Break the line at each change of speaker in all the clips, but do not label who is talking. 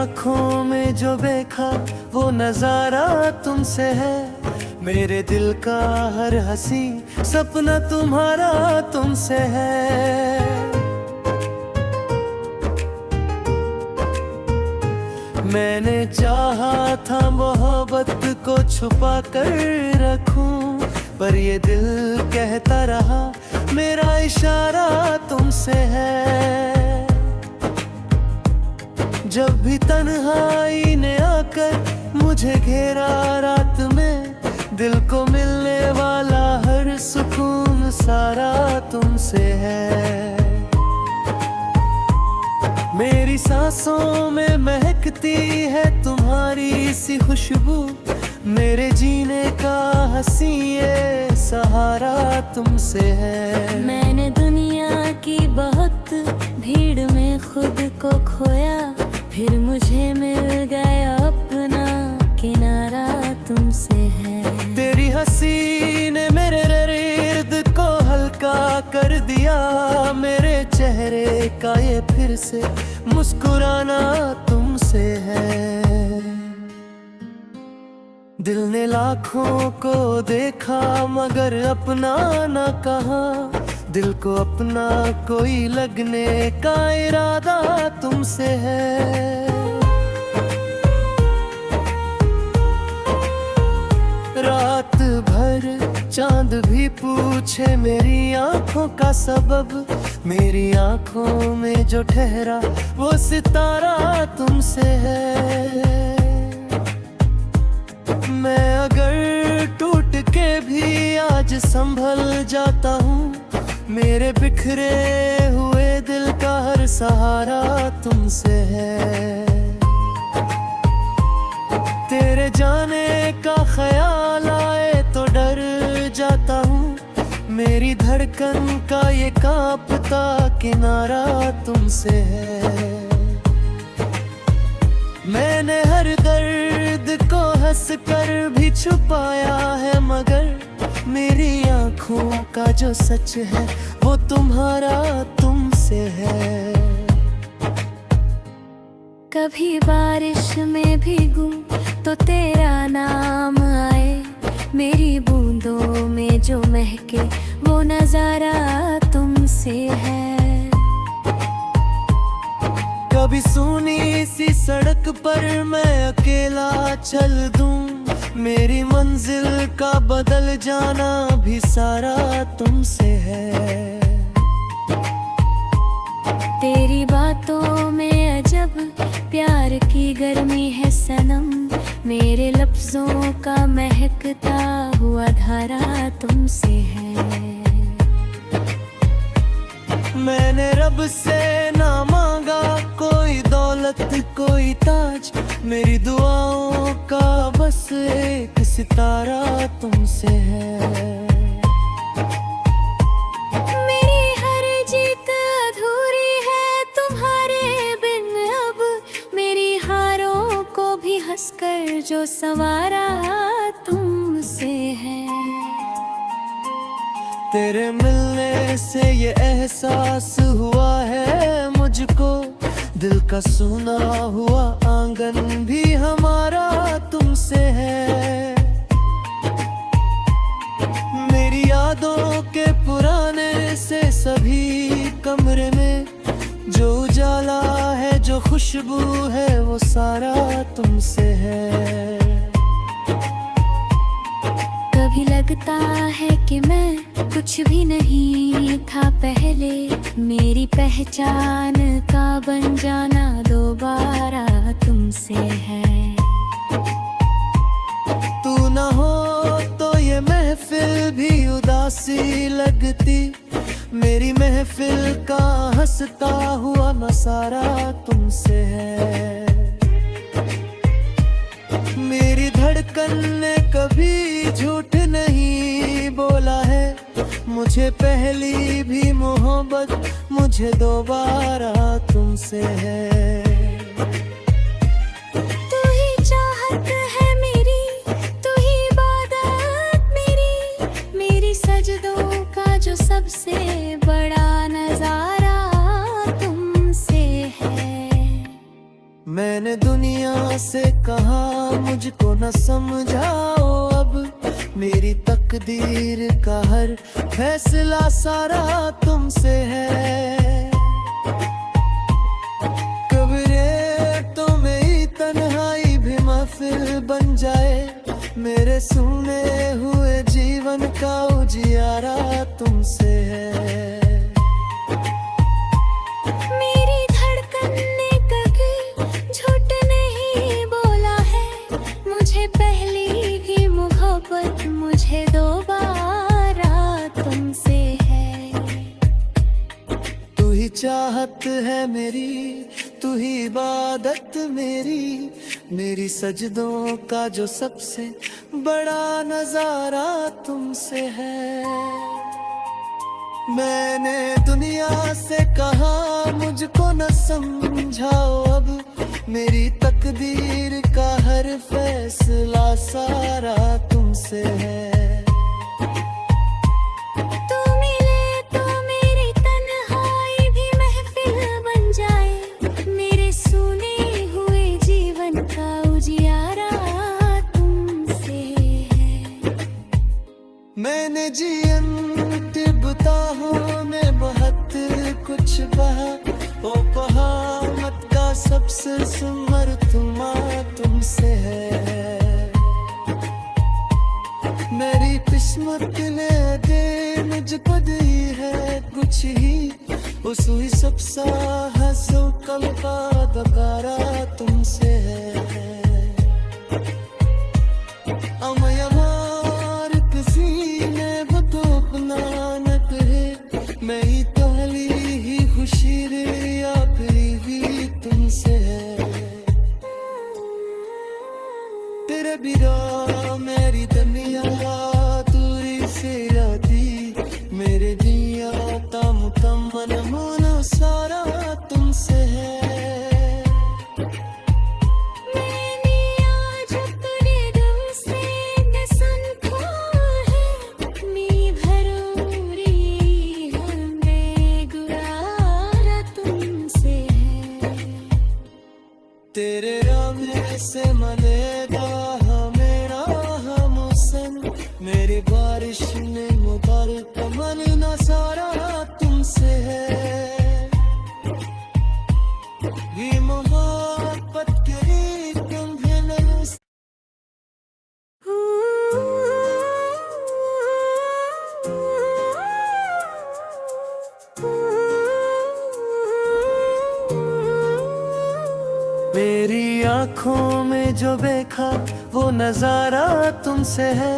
आंखों में जो देखा वो नजारा तुमसे है। मेरे दिल का हर हंसी सपना तुम्हारा तुमसे है। मैंने चाहा था मोहब्बत को छुपा कर रखूं, पर ये दिल कहता रहा मेरा इशारा तुमसे है। जब भी तन्हाई ने आकर मुझे घेरा रात में, दिल को मिलने वाला हर सुकून सारा तुमसे है। मेरी सांसों में महकती है तुम्हारी सी खुशबू, मेरे जीने का हंसी ये सहारा तुमसे है।
मैंने दुनिया की बहुत भीड़ में खुद को खोया, फिर मुझे मिल गया अपना किनारा तुमसे है।
तेरी हंसी ने मेरे इर्द को हल्का कर दिया, मेरे चेहरे का ये फिर से मुस्कुराना तुमसे है। दिल ने लाखों को देखा मगर अपना ना कहा, दिल को अपना कोई लगने का इरादा तुमसे है। रात भर चांद भी पूछे मेरी आंखों का सबब, मेरी आंखों में जो ठहरा वो सितारा तुमसे है। मैं अगर टूट के भी आज संभल जाता हूँ, मेरे बिखरे हुए दिल का हर सहारा तुमसे है। तेरे जाने का ख्याल आए तो डर जाता हूँ, मेरी धड़कन का ये कांपता किनारा तुमसे है। मैंने हर दर्द को हंस कर भी छुपाया है, मगर मेरी आंखों का जो सच है वो तुम्हारा तुमसे है।
कभी बारिश में भीगूं तो तेरा नाम आए, मेरी बूंदों में जो महके वो नजारा तुमसे है।
कभी सूनी सी सड़क पर मैं अकेला चल दूं, मेरी मंजिल का बदल जाना भी सारा तुमसे है।
तेरी बातों में अजब प्यार की गर्मी है सनम, मेरे लफ्जों का महकता हुआ धारा तुमसे है।
मैंने रब से ना मांगा कोई दौलत कोई ताज, मेरी दुआओं का बस एक सितारा तुमसे है।
मेरी हर जीत अधूरी है तुम्हारे बिन, अब मेरी हारों को भी हंसकर जो संवारा तुमसे है।
तेरे मिलने से ये एहसास हुआ है मुझको, दिल का सुना हुआ आंगन भी हमारा तुमसे है। मेरी यादों के पुराने से सभी कमरे में जो उजाला है जो खुशबू है वो सारा तुमसे है।
कभी लगता है कि मैं कुछ भी नहीं था पहले, मेरी पहचान का बन जाना दोबारा तुमसे है।
तू ना हो तो ये महफिल भी उदासी लगती, मेरी महफिल का हंसता हुआ नजारा तुमसे है। मेरी धड़कन ने कभी झूठ नहीं बोला है, मुझे पहली भी मोहब्बत मुझे दोबारा तुमसे है।
तू ही चाहत है मेरी, तू ही इबादत मेरी सजदों का जो सबसे बड़ा नजारा तुमसे है।
मैंने दुनिया से कहा मुझको न समझाओ अब, मेरी तकदीर का हर फैसला सारा तुमसे है। कब्रे तो मेरी तन्हाई भी महफिल बन जाए, मेरे सुने हुए जीवन का उजियारा तुमसे है।
मेरी धड़कन ने कभी झूठ नहीं बोला है, मुझे पहली भी मोहब्बत मुझे दोबारा तुमसे है।
तू ही चाहत है मेरी, तू ही इबादत मेरी, मेरी सजदों का जो सबसे बड़ा नजारा तुमसे है। मैंने दुनिया से कहा मुझको न समझाओ अब, मेरी तकदीर का हर फैसला सारा तुमसे है।
तू मिले तो मेरी तन्हाई भी महफिल बन जाए, मेरे सुने हुए जीवन का उजियारा तुमसे है।
मैंने जियन तिब्ताहों में बहुत कुछ बहा, ओ पहामत का सबसे सुमरतमा तुमसे है। मेरी किस्मत ने दे मुझको दी है कुछ ही, उस हुई सबसा हंसो कल का दगारा तुमसे है। अमयमार किसी ने वो तो अपना न करे, मैं ही पहली ही खुशी रे या भी तुमसे है। तेरे बिना मेरी दुनिया दूरी से आती, मेरे दिया तम तम मन मन सारा तुमसे है।
मैंने आज अपने दिल से कसम खा है, मैं भरूरी हमरे गुरारा तुमसे है।
तेरे रंग से मलेगा मेरा हमसन, मेरी बारिश ने मुबारक मन न सारा तुमसे है। ये मोहब्बत के तुम्हें न मेरी आँखों में जो देखा वो नजारा तुमसे है,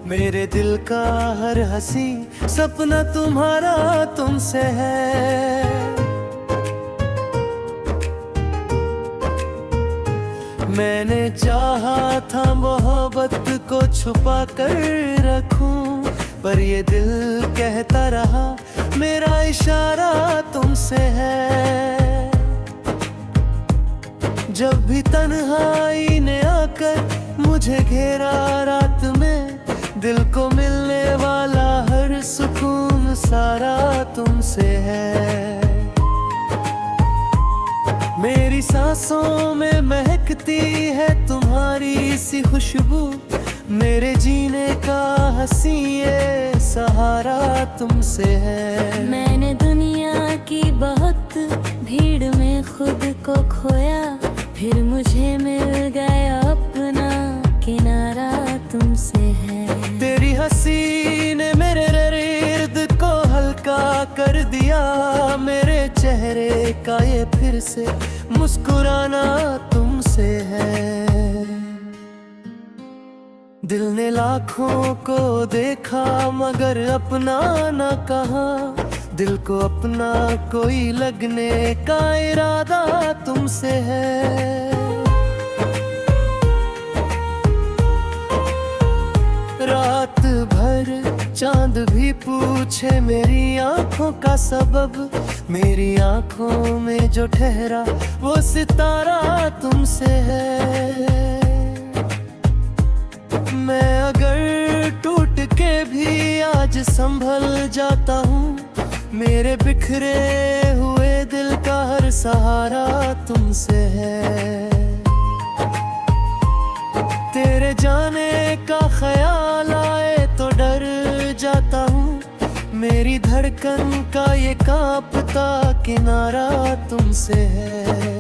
मेरे दिल का हर हंसी सपना तुम्हारा तुमसे है। मैंने चाहा था मोहब्बत को छुपा कर रखूं, पर ये दिल कहता रहा मेरा इशारा तुमसे है। जब भी तन्हाई ने आकर मुझे घेरा रात में, दिल को मिलने वाला हर सुकून सारा तुमसे है। मेरी सांसों में महकती है तुम्हारी सी खुशबू, मेरे जीने का हंसी ये सहारा तुमसे है।
मैंने दुनिया की बहुत भीड़ में खुद को खोया, फिर मुझे मिल गया अपना किनारा तुमसे है।
तेरी हंसी ने मेरे इर्द को हल्का कर दिया, मेरे चेहरे का ये फिर से मुस्कुराना तुमसे है। दिल ने लाखों को देखा मगर अपना न कहा, दिल को अपना कोई लगने का इरादा तुमसे है। रात भर चांद भी पूछे मेरी आंखों का सबब, मेरी आंखों में जो ठहरा वो सितारा तुमसे है। मैं अगर टूट के भी आज संभल जाता हूँ, मेरे बिखरे हुए दिल का हर सहारा तुमसे है। जाने का ख्याल आए तो डर जाता हूँ। मेरी धड़कन का ये कांपता किनारा तुमसे है।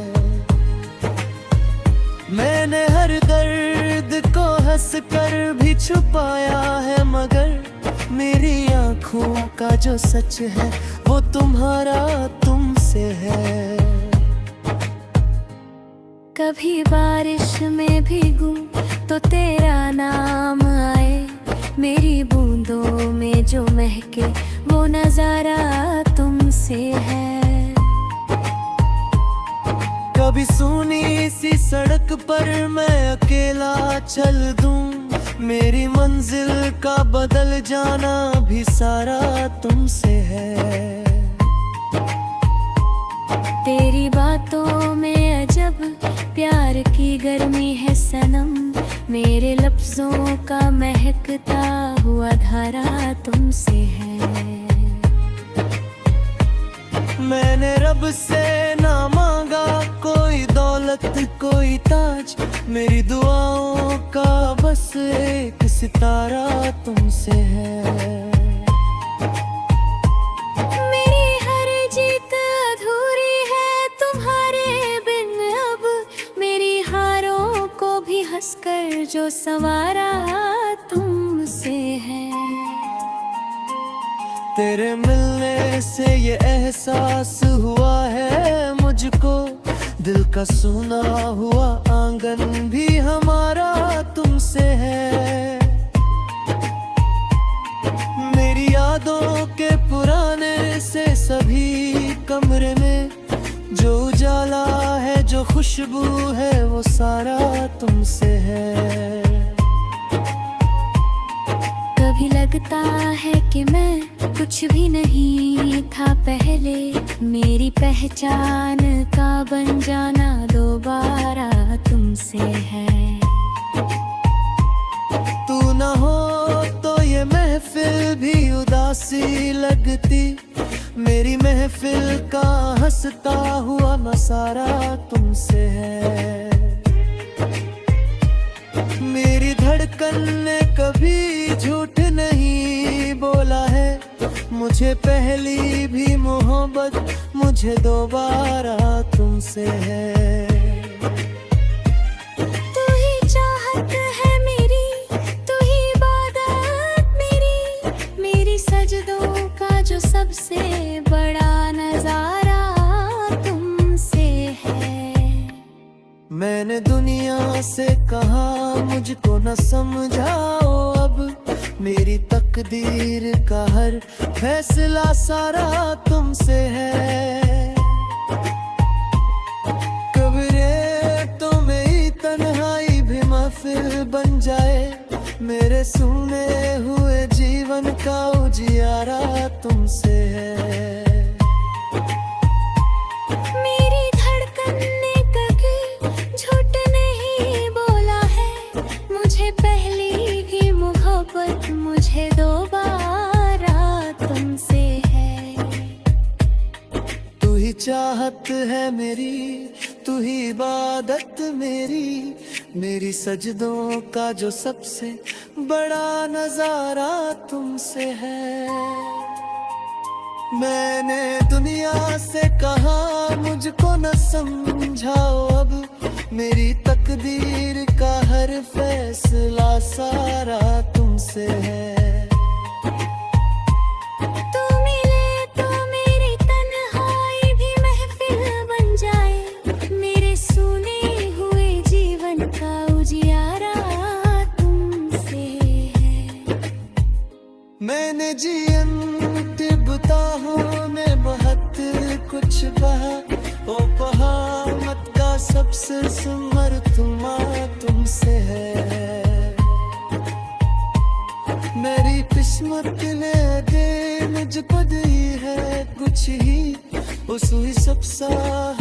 मैंने हर दर्द को हंस कर भी छुपाया है, मगर मेरी आंखों का जो सच है वो तुम्हारा तुमसे है।
कभी बारिश में भीगूं तो तेरा नाम आए, मेरी बूंदों में जो महके वो नजारा तुमसे है।
कभी सूनी सी सड़क पर मैं अकेला चल दूं, मेरी मंजिल का बदल जाना भी सारा तुमसे है।
तेरी बातों में अजब प्यार की गर्मी है सनम, मेरे लफ्जों का महकता हुआ धारा तुमसे है।
मैंने रब से ना मांगा कोई दौलत कोई ताज, मेरी दुआओं का बस एक सितारा तुमसे है।
मेरी हर जीत अधूरी है तुम्हारे बिन, अब मेरी हारों को भी हंसकर जो संवारा तुमसे है।
तेरे मिलने से ये एहसास हुआ है मुझको, दिल का सुना हुआ आंगन भी हमारा तुमसे है। मेरी यादों के पुराने से सभी कमरे में जो उजाला है जो खुशबू है वो सारा तुमसे है।
कभी लगता है कि मैं कुछ भी नहीं था पहले, मेरी पहचान का बन जाना दोबारा तुमसे है।
तू ना हो तो ये महफिल भी उदासी लगती, मेरी महफिल का हंसता हुआ नजारा तुमसे है। मेरी धड़कन ने कभी झूठ नहीं बोला है, मुझे पहली भी मोहब्बत मुझे दोबारा तुमसे है।
तू ही चाहत है मेरी, तू ही इबादत मेरी, मेरी सजदों का जो सबसे बड़ा नजारा तुमसे है।
मैंने दुनिया से कहा मुझको न समझाओ अब, मेरी तकदीर का हर फैसला सारा तुमसे है। कब्रे तो मेरी तन्हाई भी महफिल बन जाए, मेरे सुने हुए जीवन का उजियारा तुमसे है।
मेरी धड़कन ने कभी झूठ नहीं बोला है, मुझे पहली भी मोहब्बत मुझे दोबारा तुमसे है।
तू ही चाहत है मेरी, तू ही इबादत मेरी, मेरी सजदों का जो सबसे बड़ा नजारा तुमसे है। मैंने दुनिया से कहा मुझको न समझाओ अब, मेरी तकदीर का हर फैसला सारा तुमसे है।
तू मिले तो मेरी तन्हाई भी महफिल बन जाए, मेरे सुने हुए जीवन का उजियारा तुमसे है।
मैंने जियन तिब्ताहों में बहुत कुछ बहा, ओ पहामत का सबसे सुमर तुमसे है। मेरी किस्मत ने दे मुझको दी है कुछ ही, उस हुई सबसा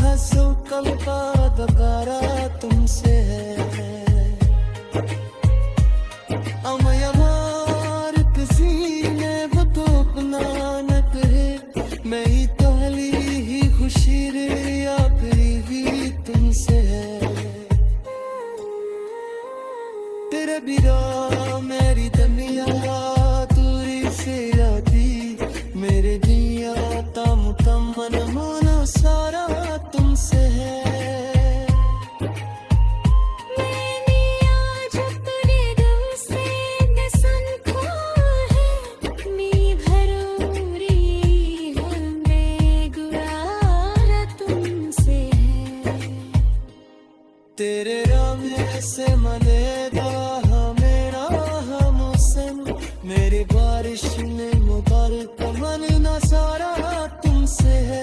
हंसो कल का दगारा तुमसे है। अमयमार किसी ने वो तो अपना न कहे, मैं ही पहली ही खुशी रे आखिरी भी तुमसे है। तेरे बिरा मेरी दुनिया दूरी से आती मेरे जिया तम तम मन मन सारा तुमसे है
मैंने आज अपने दिल से दसन खो है मेरी भरोरी बेगुरार तुमसे है
तेरे रंग से मनेगा मेरा मौसम मेरी बारिश ने मुबारक मन ना सारा तुमसे है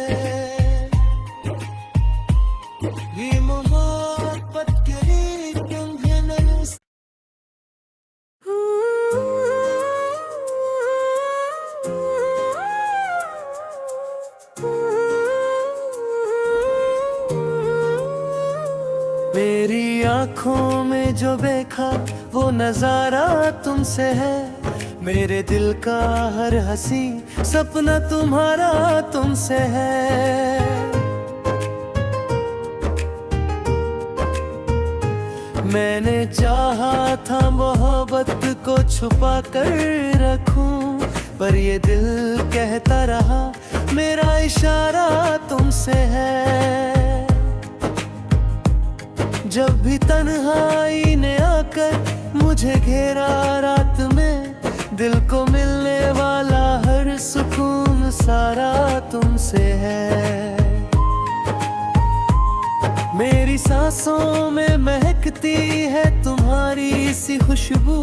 ये मोहब्बत करी तुम्हें न मेरी आँखों में जो देखा वो नजारा तुमसे है मेरे दिल का हर हंसी सपना तुम्हारा तुमसे है मैंने चाहा था मोहब्बत को छुपा कर रखूं पर ये दिल कहता रहा मेरा इशारा तुमसे है जब भी तन्हाई ने आकर मुझे घेरा रात में दिल को मिलने वाला हर सुकून सारा तुमसे है मेरी सांसों में महकती है तुम्हारी सी खुशबू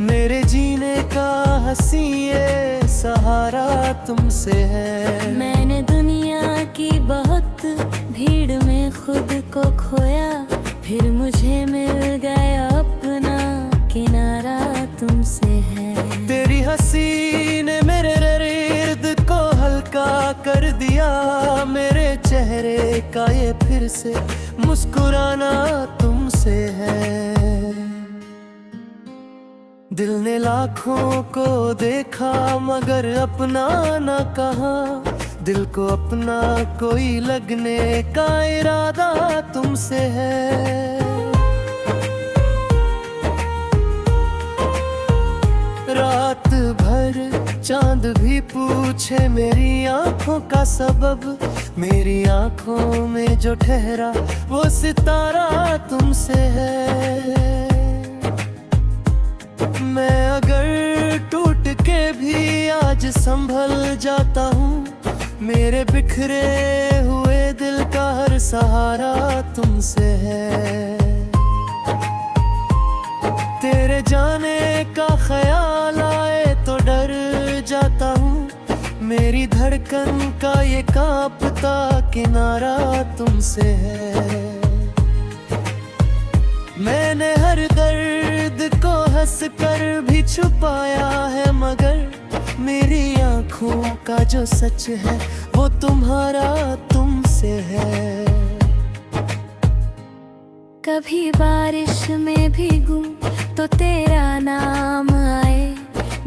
मेरे जीने का हंसी ये सहारा तुमसे है
मैंने दुनिया की बहुत भीड़ में खुद को खोया फिर मुझे मिल गया अपना किनारा तुमसे है
तेरी हंसी ने मेरे इर्द को हल्का कर दिया मेरे चेहरे का ये फिर से मुस्कुराना तुमसे है दिल ने लाखों को देखा मगर अपना ना कहा दिल को अपना कोई लगने का इरादा तुमसे है रात भर चांद भी पूछे मेरी आंखों का सबब मेरी आंखों में जो ठहरा वो सितारा तुमसे है मैं अगर टूट के भी आज संभल जाता हूँ मेरे बिखरे हुए दिल का हर सहारा तुमसे है तेरे जाने का ख्याल आए तो डर जाता हूँ मेरी धड़कन का ये कांपता किनारा तुमसे है मैंने हर दर्द को हंस कर भी छुपाया है मगर मेरी आँखों का जो सच है वो तुम्हारा तुमसे है
कभी बारिश में भीगूं तो तेरा नाम आए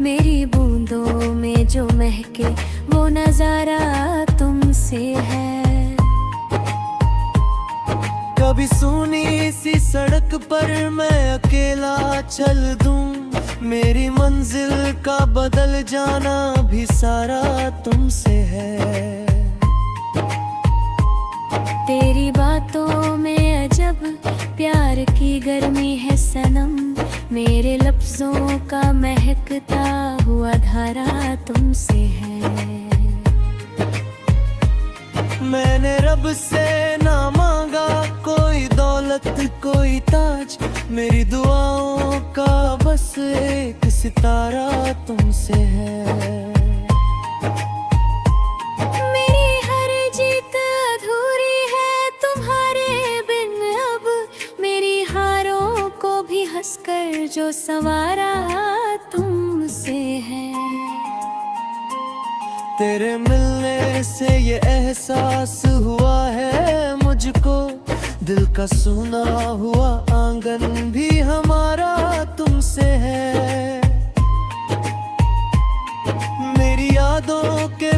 मेरी बूंदों में जो महके वो नजारा तुमसे है
कभी सूनी सी सड़क पर मैं अकेला चल दूं मेरी मंजिल का बदल जाना भी सारा तुमसे है
तेरी बातों में अजब प्यार की गर्मी है सनम मेरे लफ्जों का महकता हुआ धारा तुमसे है
मैंने रब से ना मांगा कोई दौलत कोई ताज मेरी दुआओं का बस एक सितारा तुमसे है
मेरी हर जीत अधूरी है तुम्हारे बिन अब मेरी हारों को भी हंसकर जो संवारा तुमसे है
तेरे मिलने से ये एहसास हुआ है मुझको दिल का सुना हुआ आंगन भी हमारा तुमसे है मेरी यादों के